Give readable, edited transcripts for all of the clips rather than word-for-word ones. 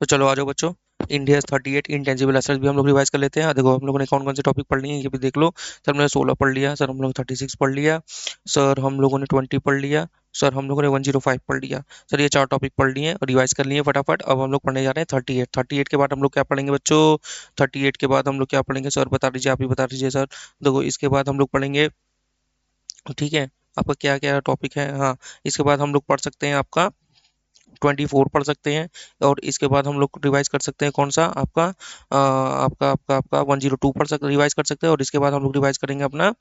तो चलो आ जाओ बच्चों। इंडिया 38 इंटेंजिबल एसेट्स भी हम लोग रिवाइज कर लेते हैं। देखो हम लोगों ने कौन कौन से टॉपिक पढ़ लिए हैं ये भी देख लो। सर हमने 16 पढ़ लिया, सर हम लोग 36 पढ़ लिया, सर हम लोगों ने 20 पढ़ लिया, सर हम लोगों ने 105 पढ़ लिया। सर ये 4 टॉपिक पढ़ लिए और रिवाइज कर लिए फटाफट। अब हम लोग पढ़ने जा रहे हैं 38। 38 के बाद हम लोग क्या पढ़ेंगे बच्चों? 38 के बाद हम लोग क्या पढ़ेंगे? सर बता दीजिए, आप ही बता दीजिए सर। देखो इसके बाद हम लोग पढ़ेंगे, ठीक है, आपका क्या क्या टॉपिक है? हाँ, इसके बाद हम लोग पढ़ सकते हैं आपका 24 पढ़ सकते हैं। और इसके बाद हम लोग रिवाइज कर सकते हैं कौन सा आपका आपका 102 पढ़ सकते रिवाइज कर सकते हैं। और इसके बाद हम लोग रिवाइज करेंगे अपना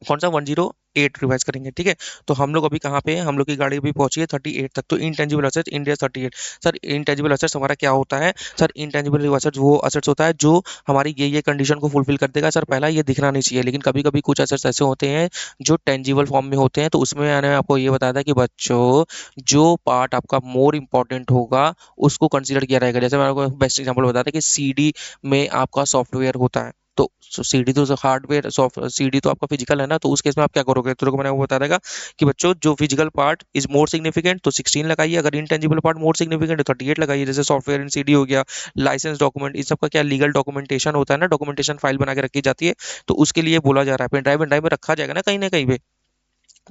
कौन सा 108 रिवाइज करेंगे, ठीक है। तो हम लोग अभी कहाँ पे हैं? हम लोग की गाड़ी अभी पहुंची है 38 तक। तो intangible assets India 38। Sir intangible assets हमारा क्या होता है? सर इंटेंजिबल असेट्स वो असेट्स होता है जो हमारी ये कंडीशन को फुलफिल कर देगा। सर पहला, ये दिखना नहीं चाहिए, लेकिन कभी कभी कुछ असेट्स ऐसे होते हैं जो टेंजिबल फॉर्म में होते हैं। तो उसमें मैंने आपको ये बताया था कि बच्चों, जो पार्ट आपका मोर इंपॉर्टेंट होगा उसको कंसीडर किया रहेगा। जैसे मैं आपको बेस्ट एग्जांपल बताया था कि सीडी में आपका सॉफ्टवेयर होता है। तो सीडी तो हार्डवेयर, सॉफ्ट सीडी तो आपका फिजिकल है ना। तो उस केस में आप क्या करोगे? तो देखो मैंने वो बता देगा कि बच्चों, जो physical part is more significant तो 16 लगाइए, अगर इंटेंजिबल पार्ट मोर सिग्निफिकेंट तो 38 लगाइए। जैसे सॉफ्टवेयर इन सीडी हो गया, लाइसेंस डॉक्यूमेंट, इस सब का क्या लीगल डॉक्यूमेंटेशन होता है ना, डॉक्यूमेंटेशन फाइल बना के रखी जाती है। तो उसके लिए बोला जा रहा है, पेन ड्राइव में रखा जाएगा ना कहीं पे,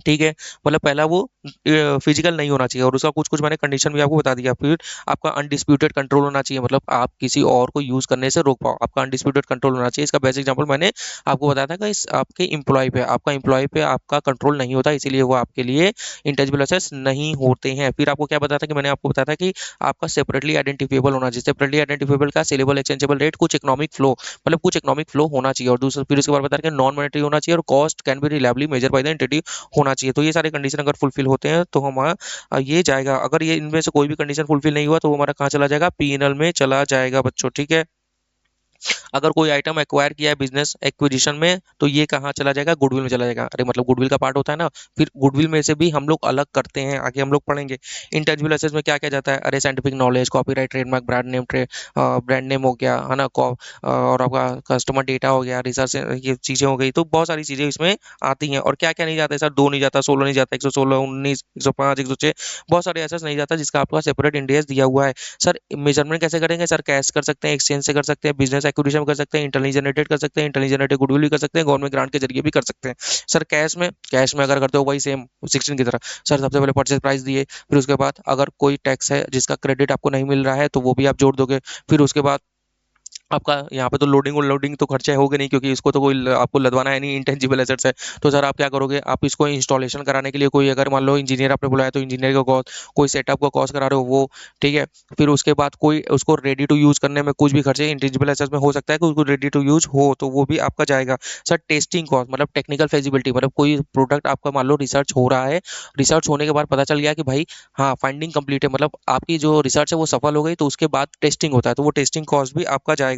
ठीक है। मतलब पहला वो फिजिकल नहीं होना चाहिए, और उसका कुछ कुछ मैंने कंडीशन भी आपको बता दिया। फिर आपका अनडिस्प्यूटेड कंट्रोल होना चाहिए, मतलब आप किसी और को यूज करने से रोक पाओ, आपका अनडिस्प्यूटेड कंट्रोल होना चाहिए। इसका बेस्ट एग्जांपल मैंने आपको बताया था कि इस आपके एम्प्लॉय पे, आपका एम्प्लॉय पे आपका कंट्रोल नहीं होता, इसीलिए वो आपके लिए इंटेंजिबल असेट्स नहीं होते हैं। फिर आपको क्या बताया था कि मैंने आपको बताया था कि आपका सेपरेटली आइडेंटिफिएबल होना चाहिए। सेपरेटली आइडेंटिफिएबल का सेलेबल एक्सचेंजेबल रेट, कुछ इकोनॉमिक फ्लो, मतलब कुछ इकोनॉमिक फ्लो होना चाहिए। और दूसरा फिर उसके बाद बताया कि नॉन मॉनेटरी होना चाहिए, और cost can be reliably measure by the entity होना चाहिए। तो ये सारे कंडीशन अगर फुलफिल होते हैं तो हमारा ये जाएगा। अगर ये इनमें से कोई भी कंडीशन फुलफिल नहीं हुआ तो वो हमारा कहाँ चला जाएगा? पीएनएल में चला जाएगा बच्चों, ठीक है। अगर कोई आइटम एक्वायर किया है बिजनेस एक्विजिशन में तो ये कहाँ चला जाएगा? गुडविल में चला जाएगा। अरे मतलब गुडविल का पार्ट होता है ना। फिर गुडविल में से भी हम लोग अलग करते हैं, आगे हम लोग पढ़ेंगे। इंटेंजिबल एसेट्स में क्या क्या जाता है? अरे scientific knowledge, copyright, trademark, brand name हो गया है ना, और आपका कस्टमर डेटा हो गया, रिसर्च, ये चीजें हो गई। तो बहुत सारी चीजें इसमें आती हैं। और क्या क्या नहीं जाता है? सर 2 नहीं जाता, 16 नहीं जाता, 116, 19, 105, 106, बहुत सारे एसेट्स नहीं जाता जिसका आपका सेपरेट इंडियस दिया हुआ है। सर मेजरमेंट कैसे करेंगे? सर कैश कर सकते हैं, एक्सचेंज से कर सकते हैं, बिजनेस एक्विजिशन कर सकते हैं, इंटरनली जनरेटेड कर सकते हैं, इंटरनली जनरेटेड गुडविल भी कर सकते हैं, गवर्नमेंट ग्रांट के जरिए भी कर सकते हैं। सर कैश में अगर करते हो वही सेम 16 की तरह। सर सबसे पहले परचेज प्राइस दिए, फिर उसके बाद अगर कोई टैक्स है जिसका क्रेडिट आपको नहीं मिल रहा है तो वो भी आप जोड़ दोगे। फिर उसके बाद आपका यहाँ पे तो लोडिंग और लोडिंग तो खर्चे होंगे नहीं, क्योंकि इसको तो कोई आपको लदवाना है नहीं, इंटेंजिबल एसेट्स है। तो सर आप क्या करोगे? आप इसको इंस्टॉलेशन कराने के लिए कोई, अगर मान लो इंजीनियर आपने बुलाया तो इंजीनियर का कॉस्ट, कोई सेटअप का कॉस्ट करा रहे हो वो, ठीक है। फिर उसके बाद कोई उसको रेडी टू यूज करने में कुछ भी खर्चे इंटेंजिबल एसेट्स में हो सकता है कि उसको रेडी टू यूज हो तो वो भी आपका जाएगा। सर टेस्टिंग कॉस्ट, मतलब टेक्निकल फेजिबिलिटी, मतलब कोई प्रोडक्ट आपका मान लो रिसर्च हो रहा है, रिसर्च होने के बाद पता चल गया कि भाई हाँ फाइंडिंग कंप्लीट है, मतलब आपकी जो रिसर्च है वो सफल हो गई, तो उसके बाद टेस्टिंग होता है, तो वो टेस्टिंग कॉस्ट भी आपका जाएगा।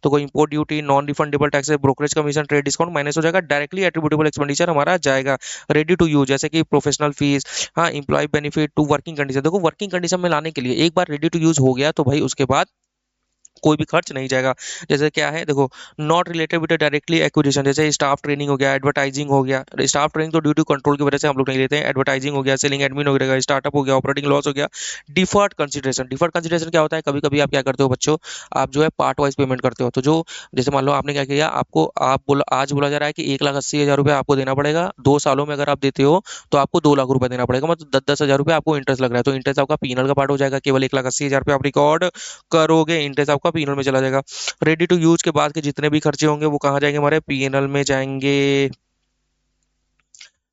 तो कोई import duty, non refundable tax, brokerage commission, trade discount minus हो जाएगा, डायरेक्टली एट्रीब्यूटेबल एक्सपेंडिचर हमारा जाएगा। रेडी टू यूज जैसे कि प्रोफेशनल फीस, हाँ, employ benefit to working condition. देखो वर्किंग कंडीशन में लाने के लिए एक बार रेडी टू यूज हो गया तो भाई उसके बाद कोई भी खर्च नहीं जाएगा। जैसे क्या है देखो, not related with directly acquisition, जैसे स्टाफ ट्रेनिंग हो गया, एडवर्टाइजिंग हो गया। स्टाफ ट्रेनिंग तो ड्यू टू कंट्रोल की वजह से हम लोग नहीं लेते हैं। एडवर्टाइजिंग हो गया, सेलिंग एडमिन हो गया, स्टार्टअप हो गया, ऑपरेटिंग लॉस हो गया। डिफर्ड कंसिडरेशन क्या होता है? कभी कभी आप क्या करते हो बच्चों, आप जो है पार्ट वाइज पेमेंट करते हो। तो जो जैसे मान लो आपने क्या किया, आपको आप बोला, आज बोला जा रहा है कि 1,80,000 रुपये आपको देना पड़ेगा, 2 सालों में अगर आप देते हो तो आपको 2 लाख रुपए देना पड़ेगा, मतलब 10-10 हज़ार रुपये आपको इंटरेस्ट लग रहा है। तो इंटरेस्ट आपका पीनल का पार्ट हो जाएगा, केवल 1,80,000 रुपये आप रिकॉर्ड करोगे, इंटरेस्ट आपका पीएनएल में चला जाएगा। रेडी टू यूज के बाद के जितने भी खर्चे होंगे वो कहाँ जाएंगे? हमारे पीएनएल में जाएंगे,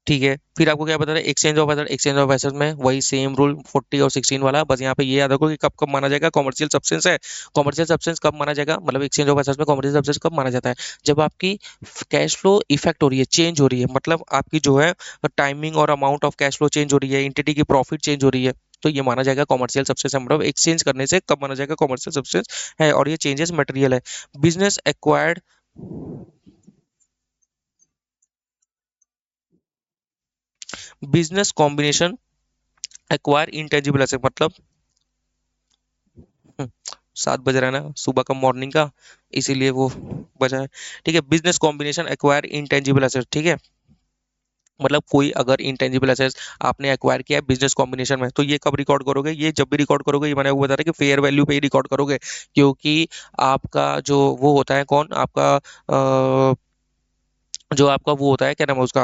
ठीक है। फिर आपको क्या बता रहे, एक्सचेंज ऑफ एसेट में वही सेम रूल 40 और 16 वाला, बस यहाँ पे ये याद रखो कि कब कब माना जाएगा कॉमर्शियल सब्सटेंस है। कॉमर्शियल सब्सटेंस कब माना जाएगा, मतलब एक्सचेंज ऑफ एसेट्स में कॉमर्शियल सब्सटेंस कब माना जाता है? जब आपकी कैश फ्लो इफेक्ट हो रही है, चेंज हो रही है, मतलब आपकी जो है टाइमिंग और amount of cash flow change हो रही है, एंटिटी की प्रॉफिट चेंज हो रही है, तो ये माना जाएगा कॉमर्शियल सब्सटेंस। मतलब एक्सचेंज करने से कब माना जाएगा कॉमर्शियल सब्सटेंस है, और ये चेंजेस मटेरियल है। Business acquired, business combination acquire intangible asset, मतलब 7 बज रहा है ना सुबह का, मॉर्निंग का, इसीलिए वो बजा है, ठीक है। Business combination acquire intangible asset, ठीक है। मतलब कोई अगर इंटेंजिबल एसेट्स आपने एक्वायर किया है बिजनेस कॉम्बिनेशन में, तो ये कब रिकॉर्ड करोगे? ये जब भी रिकॉर्ड करोगे, ये मैंने आपको बता रहा कि फेयर वैल्यू पे ही रिकॉर्ड करोगे, क्योंकि आपका जो वो होता है कौन आपका जो आपका वो होता है क्या नाम है उसका,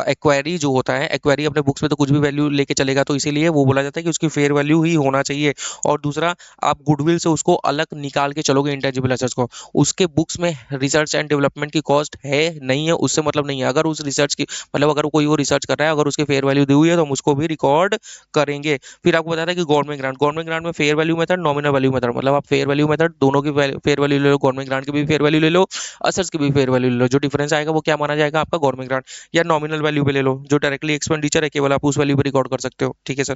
एक्वायरी जो होता है, एक्वायरी अपने बुक्स में तो कुछ भी वैल्यू लेके चलेगा, तो इसीलिए वो बोला जाता है कि उसकी फेयर वैल्यू ही होना चाहिए। और दूसरा, आप गुडविल से उसको अलग निकाल के चलोगे इंटेंजिबल एसेट्स को, उसके बुक्स में रिसर्च एंड डेवलपमेंट की कॉस्ट है नहीं है उससे मतलब नहीं है। अगर उस रिसर्च की मतलब अगर कोई वो रिसर्च कर रहा है, अगर उसकी फेयर वैल्यू दी हुई है तो हम उसको भी रिकॉर्ड करेंगे। फिर आपको बताया था कि गवर्नमेंट ग्रांट में fair value method, nominal value method, मतलब आप फेयर वैल्यू मेथड दोनों की फेयर वैल्यू ले लो, गवर्नमेंट ग्रांट की भी फेयर वैल्यू ले लो, असर्स की भी फेयर वैल्यू ले लो। जो डिफरेंस आएगा वो क्या माना जाएगा आपका गवर्नमेंट ग्रांट। या नॉमिनल वैल्यू पे ले लो, जो डायरेक्टली एक्सपेंडिचर है केवल आप उस वैल्यू पे रिकॉर्ड कर सकते हो, ठीक है सर।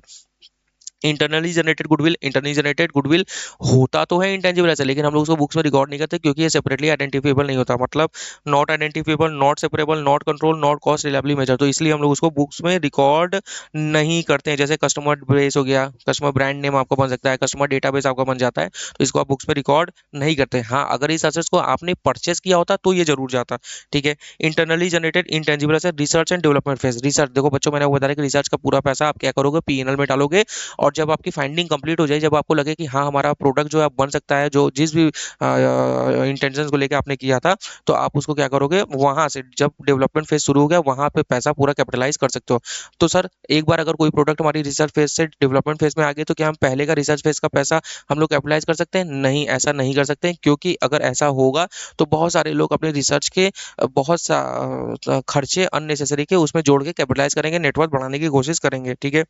इंटरनली जनरेटेड गुडविल होता तो है इंटेंजिबल ऐसा, लेकिन हम लोग उसको बुक्स में रिकॉर्ड नहीं करते क्योंकि ये सेपरेटली आइडेंटिफिएबल नहीं होता, मतलब not identifiable, not separable, not control, not cost reliably measure, तो इसलिए हम लोग उसको बुक्स में रिकॉर्ड नहीं करते हैं। जैसे कस्टमर बेस हो गया, कस्टमर ब्रांड नेम आपका बन सकता है, कस्टमर डेटाबेस आपका बन जाता है, तो इसको आप बुक्स में रिकॉर्ड नहीं करते। हाँ, अगर इस एसेट्स को आपने परचेस किया होता तो ये जरूर जाता, ठीक है। Internally generated intangible asset, research and development phase. Research देखो बच्चों, मैंने आपको बताया कि रिसर्च का पूरा पैसा आप क्या करोगे, पीएनएल में डालोगे, और जब आपकी फाइंडिंग कंप्लीट हो जाए, जब आपको लगे कि हाँ हमारा प्रोडक्ट जो है बन सकता है, जो जिस भी इंटेंशन को लेकर आपने किया था, तो आप उसको क्या करोगे, वहां से जब डेवलपमेंट फेज शुरू हो गया वहां पे पैसा पूरा कैपिटलाइज कर सकते हो। तो सर एक बार अगर कोई प्रोडक्ट हमारी रिसर्च फेज से डेवलपमेंट फेज में आ गई, तो क्या हम पहले का रिसर्च फेज का पैसा हम लोग कैपिटलाइज कर सकते हैं? नहीं, ऐसा नहीं कर सकते, क्योंकि अगर ऐसा होगा तो बहुत सारे लोग अपने रिसर्च के बहुत सा खर्चे अननेसेसरी के उसमें जोड़ के कैपिटलाइज करेंगे, नेटवर्क बढ़ाने की कोशिश करेंगे, ठीक है।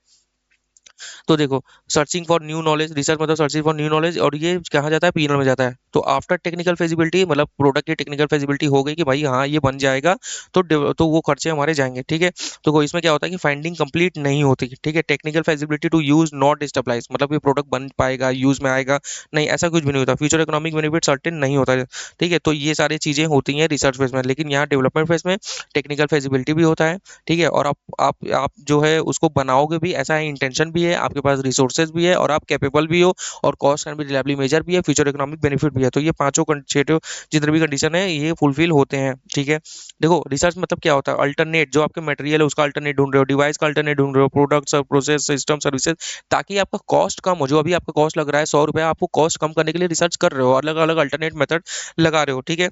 तो देखो, searching for new knowledge, research मतलब सर्चिंग फॉर न्यू नॉलेज, और ये कहाँ जाता है, पीएनएल में जाता है। तो आफ्टर टेक्निकल फेजिबिलिटी, मतलब प्रोडक्ट की टेक्निकल फेजिबिलिटी हो गई कि भाई हाँ ये बन जाएगा, तो वो खर्चे हमारे जाएंगे, ठीक है। तो इसमें क्या होता है कि फाइंडिंग कंप्लीट नहीं होती, ठीक है। Technical feasibility to use not stabilize, मतलब ये प्रोडक्ट बन पाएगा, यूज में आएगा, नहीं ऐसा कुछ भी नहीं होता। फ्यूचर इकोनॉमिक बेनिफिट सर्टेन नहीं होता है, ठीक है। तो ये सारी चीजें होती हैं रिसर्च फेज में, लेकिन यहाँ डेवलपमेंट फेज में टेक्निकल फेजिबिलिटी भी होता है, ठीक है। और आप जो है उसको बनाओगे भी, ऐसा है इंटेंशन भी है, आपके पास रिसोर्सेज भी है, और आप कैपेबल भी हो, और cost can be reliably measure भी है, फ्यूचर इकोनॉमिक बेनिफिट भी है। तो ये पांचों कंसेटिव जितने भी कंडीशन है ये फुलफिल होते हैं, ठीक है। देखो रिसर्च मतलब क्या होता है, अल्टरनेट, जो आपके मटेरियल है उसका अल्टरनेट ढूंढ रहे हो, डिवाइस का अल्टरनेट ढूंढ रहे हो, प्रोडक्ट्स, प्रोसेस, सिस्टम, सर्विसेज, ताकि आपका कॉस्ट कम हो। जो अभी आपका कॉस्ट लग रहा है 100 रुपया, आपको कॉस्ट कम करने के लिए रिसर्च कर रहे हो, अलग अलग अल्टरनेट मेथड लगा रहे हो, ठीक है।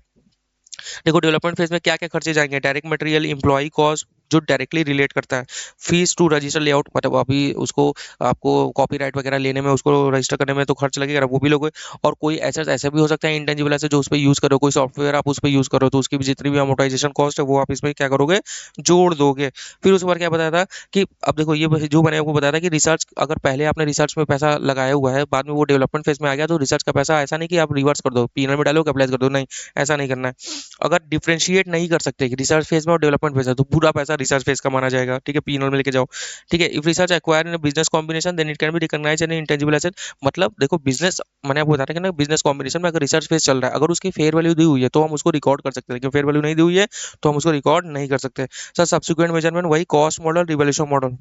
देखो डेवलपमेंट फेज में क्या क्या खर्चे जाएंगे, डायरेक्ट मटेरियल, एम्प्लॉय कॉस्ट जो डायरेक्टली रिलेट करता है, फीस टू रजिस्टर लेआउट, मतलब अभी उसको आपको कॉपीराइट वगैरह लेने में, उसको रजिस्टर करने में तो खर्च लगेगा, वो भी लोगे। और कोई ऐसा ऐसा भी हो सकता है इंटेंजिबल ऐसे जो उस पर यूज करो, कोई सॉफ्टवेयर आप उस पर यूज करो, तो उसकी भी जितनी भी अमोटाइजेशन कॉस्ट है वो आप इसमें क्या करोगे, जोड़ दोगे। फिर उसके बाद क्या बताया था कि अब देखो ये जो मैंने आपको बताया था कि रिसर्च, अगर पहले आपने रिसर्च में पैसा लगाया हुआ है, बाद में वो डेवलपमेंट फेज में आ गया, तो रिसर्च का पैसा ऐसा नहीं कि आप रिवर्स कर दो, पीएनएल में डालो कैपिटलाइज कर दो, नहीं, ऐसा नहीं करना है। अगर डिफरेंशिएट नहीं कर सकते कि रिसर्च फेज में और डेवलपमेंट फेज है, तो पूरा पैसा रिसर्च फेज का माना जाएगा, ठीक है, पीएनएल में लेके जाओ, ठीक है। If research acquire in business combination then it can be recognise an intangible asset, मतलब देखो बिजनेस, मैंने आपको बताया कि ना बिजनेस कॉम्बिनेशन में अगर रिसर्च फेज चल रहा है, अगर उसकी फेयर वैल्यू दी हुई है तो हम उसको रिकॉर्ड कर सकते हैं, लेकिन फेयर वैल्यू नहीं दी हुई है तो हम उसको रिकॉर्ड नहीं कर सकते। सर सब्सिक्वेंट मेजरमेंट वही कॉस्ट मॉडल, रिवोल्यूशन मॉडल,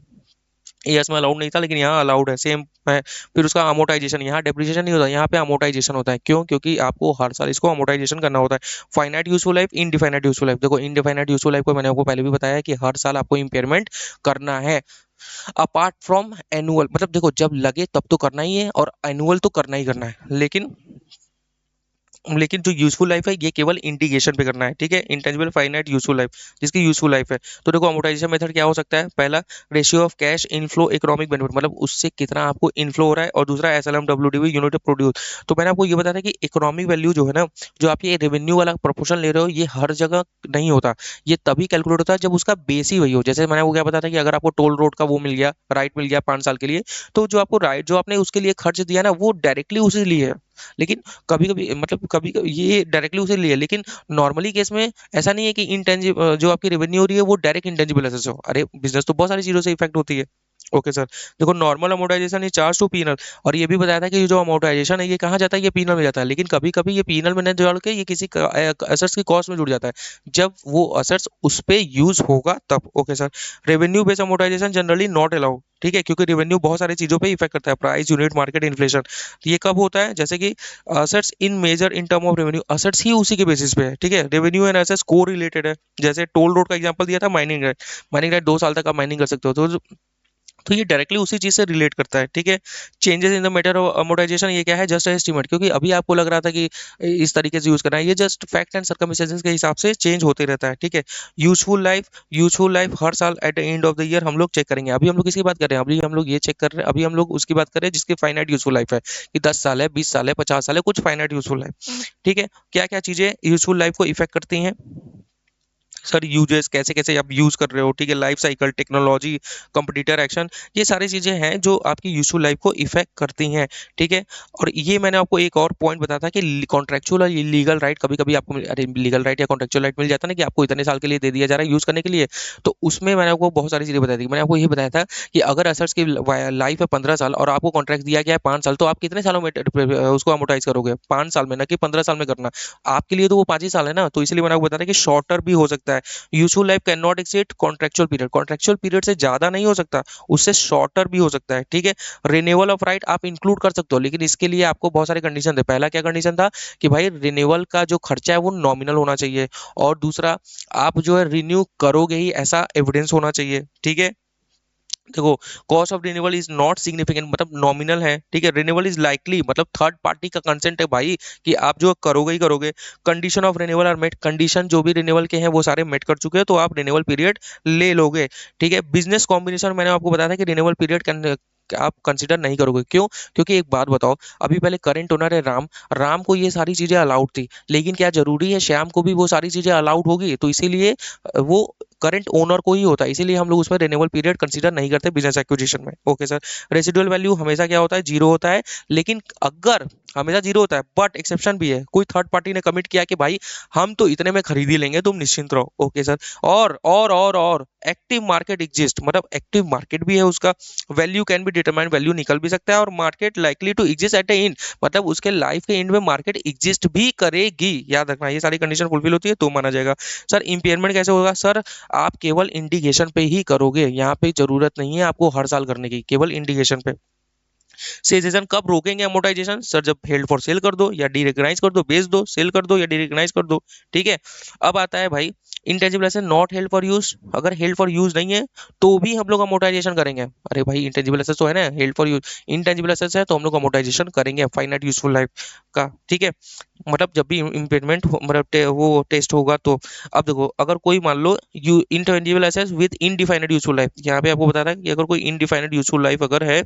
ये इसमें अलाउड नहीं था लेकिन यहाँ अलाउड है, सेम है। फिर उसका अमोटाइजेशन, यहाँ डेप्रिसिएशन नहीं होता, यहाँ पे अमोटाइजेशन होता है, क्यों, क्योंकि आपको हर साल इसको अमोटाइजेशन करना होता है। Finite useful life, indefinite useful life, देखो इनडिफाइनाइट यूजफुल लाइफ को मैंने आपको पहले भी बताया है कि हर साल आपको इम्पेयरमेंट करना है। अपार्ट फ्रॉम एनुअल, मतलब देखो जब लगे तब तो करना ही है, और एनुअल तो करना ही करना है, लेकिन जो यूजफुल लाइफ है ये केवल इंडिकेशन पे करना है, ठीक है। इंटेंजिबल फाइनाइट यूजफुल लाइफ, जिसकी यूजफुल लाइफ है, तो देखो अमोटाइजेशन मेथड क्या हो सकता है, पहला ratio of cash inflow economic benefit, मतलब उससे कितना आपको इनफ्लो हो रहा है, और दूसरा SLM WDV unit of produce. तो मैंने आपको ये बताया था कि इकोनॉमिक वैल्यू जो है ना, जो आप ये रेवेन्यू वाला प्रोपोर्शन ले रहे हो, ये हर जगह नहीं होता, ये तभी कैलकुलेट होता है जब उसका बेस ही वही हो। जैसे मैंने वो क्या बताया था कि अगर आपको टोल रोड का वो मिल गया, राइट मिल गया 5 साल के लिए, तो जो आपको राइट जो आपने उसके लिए खर्च दिया ना, वो डायरेक्टली उसी लिए है, लेकिन कभी कभी मतलब कभी कभी ये डायरेक्टली उसे लिए, लेकिन नॉर्मली केस में ऐसा नहीं है कि इंटेंजिबल जो आपकी रेवेन्यू हो रही है वो डायरेक्ट इंटेंजिबल एसेट्स हो। अरे बिजनेस तो बहुत सारी चीजों से इफेक्ट होती है। ओके सर, देखो normal amortisation is charge to P and L, और ये भी बताया था कि जो अमोटाइजेशन है ये कहाँ जाता है, ये पीनल में जाता है, लेकिन कभी कभी ये पीनल में न जोड़ के ये किसी एसेट्स की कॉस्ट में जुड़ जाता है, जब वो एसेट्स उस पे यूज होगा तब। Okay sir, revenue based amortisation generally not allowed, ठीक है, क्योंकि रेवेन्यू बहुत सारी चीजों पे इफेक्ट करता है, प्राइस, यूनिट, मार्केट, इन्फ्लेशन। तो ये कब होता है, जैसे कि assets in measure in term of revenue, assets ही उसी के बेसिस पे है, ठीक है। रेवेन्यू एंड असेट्स को रिलेटेड है। जैसे टोल रोड का एग्जांपल दिया था, माइनिंग राइट। माइनिंग राइट 2 साल तक आप माइनिंग कर सकते हो, तो ये डायरेक्टली उसी चीज से रिलेट करता है, ठीक है। Changes in the matter of amortisation, ये क्या है, जस्ट एस्टिमेट, क्योंकि अभी आपको लग रहा था कि इस तरीके से यूज करना है, ये जस्ट फैक्ट एंड सर्कमस्टेंसेस के हिसाब से चेंज होते रहता है, ठीक है। यूजफुल लाइफ हर साल at the end of the year हम लोग चेक करेंगे। अभी हम लोग किसकी बात कर रहे हैं, अभी हम लोग ये चेक कर रहे हैं, अभी हम लोग उसकी बात कर रहे हैं जिसकी फाइनाइट यूजफुल लाइफ है, कि 10 साल है, 20 साल है, 50 साल है, कुछ फाइनाइट यूजफुल लाइफ, ठीक है। क्या क्या चीजें यूजफुल लाइफ को इफेक्ट करती हैं, सर यूजेस कैसे कैसे आप यूज कर रहे हो, ठीक है, life cycle, technology, competitor action, ये सारी चीजें हैं जो आपकी यूजफुल लाइफ को इफेक्ट करती हैं, ठीक है। और ये मैंने आपको एक और पॉइंट बताया था कि कॉन्ट्रेक्चुअल और लीगल राइट कभी कभी आपको अरे लीगल राइट या कॉन्ट्रेक्चुअल राइट मिल जाता है ना, कि आपको इतने साल के लिए दे दिया जा रहा है यूज करने के लिए। तो उसमें मैंने आपको बहुत सारी चीजें बताई थी, मैंने आपको ये बताया था कि अगर असर्स की लाइफ है 15 साल और आपको कॉन्ट्रैक्ट दिया गया है 5 साल, तो आप कितने सालों में उसको अमोटाइज करोगे, 5 साल में, ना कि 15 साल में करना। आपके लिए तो वो 5 ही साल है ना, तो इसलिए मैंने आपको बताया कि शॉर्टर भी हो सकता है। Useful life can not exceed contractual period से ज्यादा नहीं हो सकता, उससे शॉर्टर भी हो सकता है, ठीक है। रिन्यूअल ऑफ राइट आप इंक्लूड कर सकते हो, लेकिन इसके लिए आपको बहुत सारे कंडीशन थे। पहला क्या कंडीशन था, कि भाई रिन्यूअल का जो खर्चा है वो नॉमिनल होना चाहिए, और दूसरा, आप जो है रिन्यू करोगे ही ऐसा एविडेंस होना चाहिए, ठीक है। देखो, cost of renewal is not significant, मतलब नॉमिनल है, ठीक है। रिन्यूअल इज लाइकली, मतलब थर्ड पार्टी का कंसेंट है भाई, कि आप जो करोगे ही करोगे। Condition of renewal are met, condition जो भी रिन्यूअल के हैं वो सारे मेट कर चुके हैं, तो आप रिन्यूअल पीरियड ले लोगे, ठीक है। बिजनेस कॉम्बिनेशन मैंने आपको बताया था कि रिन्यूअल पीरियड आप कंसिडर नहीं करोगे, क्यों? क्योंकि एक बात बताओ, अभी पहले करंट ओनर है राम, राम को ये सारी चीजें अलाउड थी, लेकिन क्या जरूरी है श्याम को भी वो सारी चीजें अलाउड होगी? तो इसीलिए वो करंट ओनर को ही होता है, इसीलिए हम लोग उसमें रिन्यूअल पीरियड कंसीडर नहीं करते बिजनेस एक्विजिशन में, ओके सर। रेसिडुअल वैल्यू हमेशा क्या होता है, जीरो होता है, लेकिन अगर हमेशा जीरो होता है, बट एक्सेप्शन भी है, कोई थर्ड पार्टी ने कमिट किया कि भाई हम तो इतने में खरीद ही लेंगे, तुम निश्चिंत रहो, ओके सर। और एक्टिव मार्केट एग्जिस्ट, मतलब एक्टिव मार्केट भी है उसका, value can be determined, value निकल भी सकता है, और market likely to exist at a, मतलब उसके लाइफ के एंड में मार्केट एग्जिस्ट भी करेगी, याद रखना, ये सारी कंडीशन फुलफिल होती है तो माना जाएगा। सर इंपेयरमेंट कैसे होगा, सर आप केवल इंडिकेशन पे ही करोगे, यहाँ पे जरूरत नहीं है आपको हर साल करने की, केवल इंडिकेशन पे। सेजेशन कब रोकेंगे अमोर्टाइजेशन, सर जब हेल्ड फॉर सेल कर दो या डीरेकग्नाइज कर दो, बेच दो, सेल कर दो या डीरेकग्नाइज कर दो, ठीक है। अब आता है भाई intangible asset not held for use, अगर हेल्ड फॉर यूज नहीं है तो भी हम लोग अमोर्टाइजेशन करेंगे। अरे भाई इंटेंजिबल एसेट तो है ना held for use, intangible asset है तो हम लोग अमोर्टाइजेशन करेंगे फाइनाइट यूजफुल लाइफ का, ठीक है। मतलब जब भी इम्पेयरमेंट मतलब वो टेस्ट होगा तो। अब देखो, अगर कोई मान लो you intangible assets with indefinite useful life, यहाँ पे आपको बता रहा है कि अगर कोई इनडिफाइनेड यूजफुल लाइफ अगर है,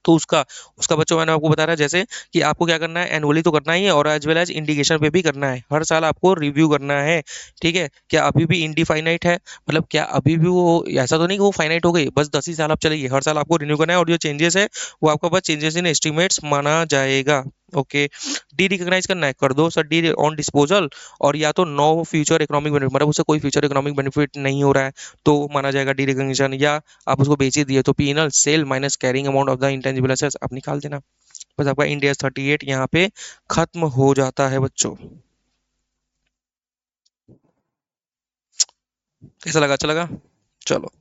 तो उसका उसका बच्चों मैंने आपको बता रहा है जैसे कि आपको क्या करना है, एनुअली तो करना ही है, और एज वेल एज इंडिकेशन पे भी करना है, हर साल आपको रिव्यू करना है, ठीक है। क्या अभी भी इंडिफाइनाइट है, मतलब क्या अभी भी वो, ऐसा तो नहीं कि वो फाइनाइट हो गई, बस 10 ही साल आप चलेगी, हर साल आपको रिन्यू करना है, और जो चेंजेस है वो आपका बस चेंजेस इन एस्टिमेट्स माना जाएगा, ओके। डी रिकॉग्नाइज करना है, कर दो सर, डी ऑन डिस्पोजल, और या तो नो फ्यूचर इकोनॉमिक बेनिफिट, मतलब उससे कोई फ्यूचर इकोनॉमिक बेनिफिट नहीं हो रहा है, तो माना जाएगा डी रिकॉग्निशन, या आप उसको बेच ही दिए तो P and L sale minus carrying amount of the intangible assets आप निकाल देना। बस आपका इंडिया 38 यहाँ पे खत्म हो जाता है बच्चों। कैसा लगा, अच्छा लगा? चलो।